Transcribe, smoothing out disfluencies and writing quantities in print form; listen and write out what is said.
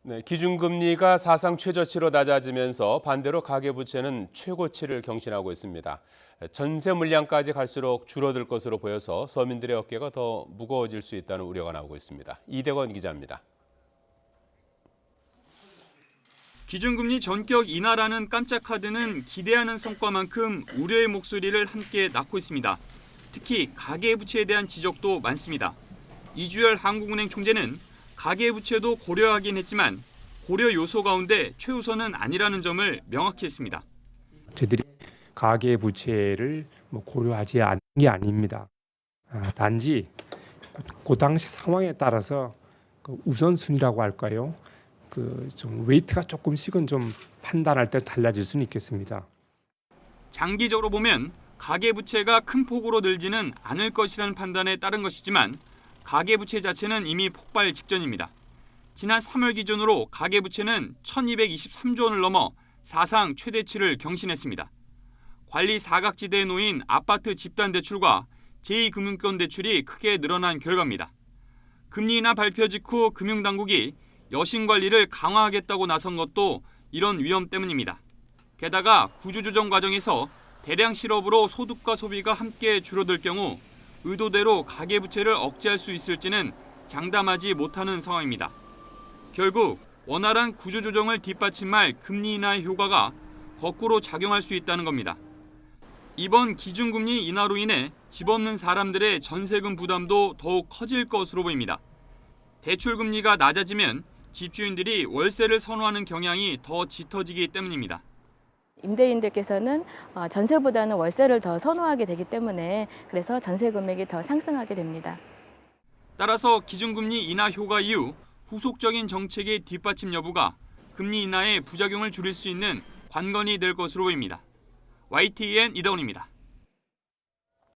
네, 기준금리가 사상 최저치로 낮아지면서 반대로 가계부채는 최고치를 경신하고 있습니다. 전세 물량까지 갈수록 줄어들 것으로 보여서 서민들의 어깨가 더 무거워질 수 있다는 우려가 나오고 있습니다. 이대건 기자입니다. 기준금리 전격 인하라는 깜짝 카드는 기대하는 성과만큼 우려의 목소리를 함께 낳고 있습니다. 특히 가계부채에 대한 지적도 많습니다. 이주열 한국은행 총재는 가계부채도 고려하긴 했지만 고려 요소 가운데 최우선은 아니라는 점을 명확히 했습니다. 저희들이 가계부채를 고려하지 않은 게 아닙니다. 단지 그 당시 상황에 따라서 우선순위라고 할까요? 좀 웨이트가 조금씩은 좀 판단할 때 달라질 수는 있겠습니다. 장기적으로 보면 가계부채가 큰 폭으로 늘지는 않을 것이라는 판단에 따른 것이지만 가계부채 자체는 이미 폭발 직전입니다. 지난 3월 기준으로 가계부채는 1223조 원을 넘어 사상 최대치를 경신했습니다. 관리 사각지대에 놓인 아파트 집단대출과 제2금융권 대출이 크게 늘어난 결과입니다. 금리 인하 발표 직후 금융당국이 여신관리를 강화하겠다고 나선 것도 이런 위험 때문입니다. 게다가 구조조정 과정에서 대량 실업으로 소득과 소비가 함께 줄어들 경우 의도대로 가계부채를 억제할 수 있을지는 장담하지 못하는 상황입니다. 결국 원활한 구조조정을 뒷받침할 금리 인하의 효과가 거꾸로 작용할 수 있다는 겁니다. 이번 기준금리 인하로 인해 집 없는 사람들의 전세금 부담도 더욱 커질 것으로 보입니다. 대출금리가 낮아지면 집주인들이 월세를 선호하는 경향이 더 짙어지기 때문입니다. 임대인들께서는 전세보다는 월세를 더 선호하게 되기 때문에 그래서 전세 금액이 더 상승하게 됩니다. 따라서 기준금리 인하 효과 이후 후속적인 정책의 뒷받침 여부가 금리 인하의 부작용을 줄일 수 있는 관건이 될 것으로 보입니다. YTN 이다운입니다.